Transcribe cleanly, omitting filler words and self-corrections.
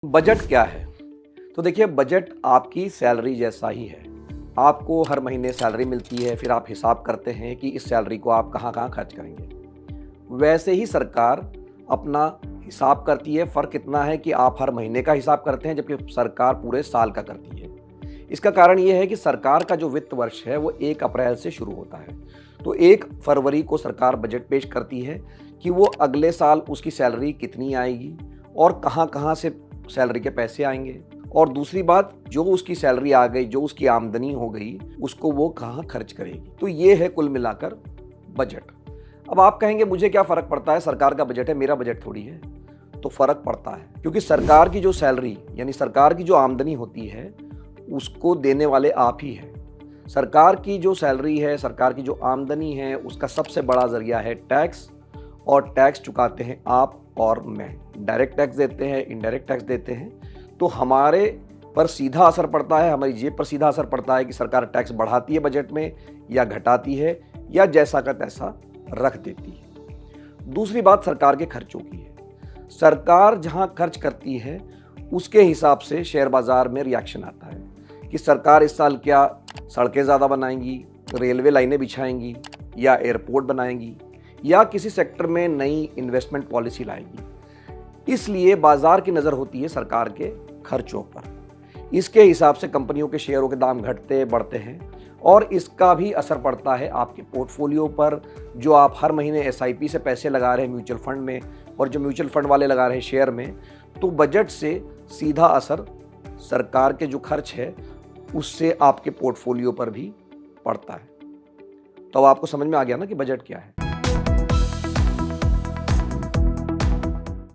Budget क्या है? तो देखिए बजट आपकी सैलरी जैसा ही है। आपको हर महीने सैलरी मिलती है, फिर आप हिसाब करते हैं कि इस सैलरी को आप कहाँ-कहाँ खर्च करेंगे। वैसे ही सरकार अपना हिसाब करती है, फ़र्क इतना है कि आप हर महीने का हिसाब करते हैं जबकि सरकार पूरे साल का करती है। इसका कारण ये है कि सरकार का जो वित्त वर्ष है वो 1 अप्रैल से शुरू होता है। तो 1 फरवरी को सरकार बजट पेश करती है कि वो अगले साल उसकी सैलरी कितनी आएगी और कहाँ-कहाँ से सैलरी के पैसे आएँगे। और दूसरी बात, जो उसकी सैलरी आ गई, जो उसकी आमदनी हो गई, उसको वो कहाँ खर्च करेगी। तो ये है कुल मिलाकर बजट। अब आप कहेंगे मुझे क्या फ़र्क पड़ता है, सरकार का बजट है, मेरा बजट थोड़ी है। तो फ़र्क पड़ता है क्योंकि सरकार की जो सैलरी यानी सरकार की जो आमदनी होती है, उसको देने वाले आप ही हैं। सरकार की जो सैलरी है, सरकार की जो आमदनी है, उसका सबसे बड़ा ज़रिया है टैक्स, और टैक्स चुकाते हैं आप और मैं। डायरेक्ट टैक्स देते हैं, इनडायरेक्ट टैक्स देते हैं। तो हमारे पर सीधा असर पड़ता है, हमारी जेब पर सीधा असर पड़ता है कि सरकार टैक्स बढ़ाती है बजट में या घटाती है या जैसा का तैसा रख देती है। दूसरी बात सरकार के खर्चों की है। सरकार जहाँ खर्च करती है उसके हिसाब से शेयर बाज़ार में रिएक्शन आता है कि सरकार इस साल क्या सड़कें ज़्यादा बनाएंगी, रेलवे लाइनें बिछाएंगी या एयरपोर्ट बनाएंगी या किसी सेक्टर में नई इन्वेस्टमेंट पॉलिसी लाएगी। इसलिए बाज़ार की नज़र होती है सरकार के खर्चों पर। इसके हिसाब से कंपनियों के शेयरों के दाम घटते बढ़ते हैं और इसका भी असर पड़ता है आपके पोर्टफोलियो पर, जो आप हर महीने एसआईपी से पैसे लगा रहे हैं म्यूचुअल फंड में और जो म्यूचुअल फंड वाले लगा रहे हैं शेयर में। तो बजट से सीधा असर सरकार के जो खर्च है उससे आपके पोर्टफोलियो पर भी पड़ता है। तो अब आपको समझ में आ गया ना कि बजट क्या है।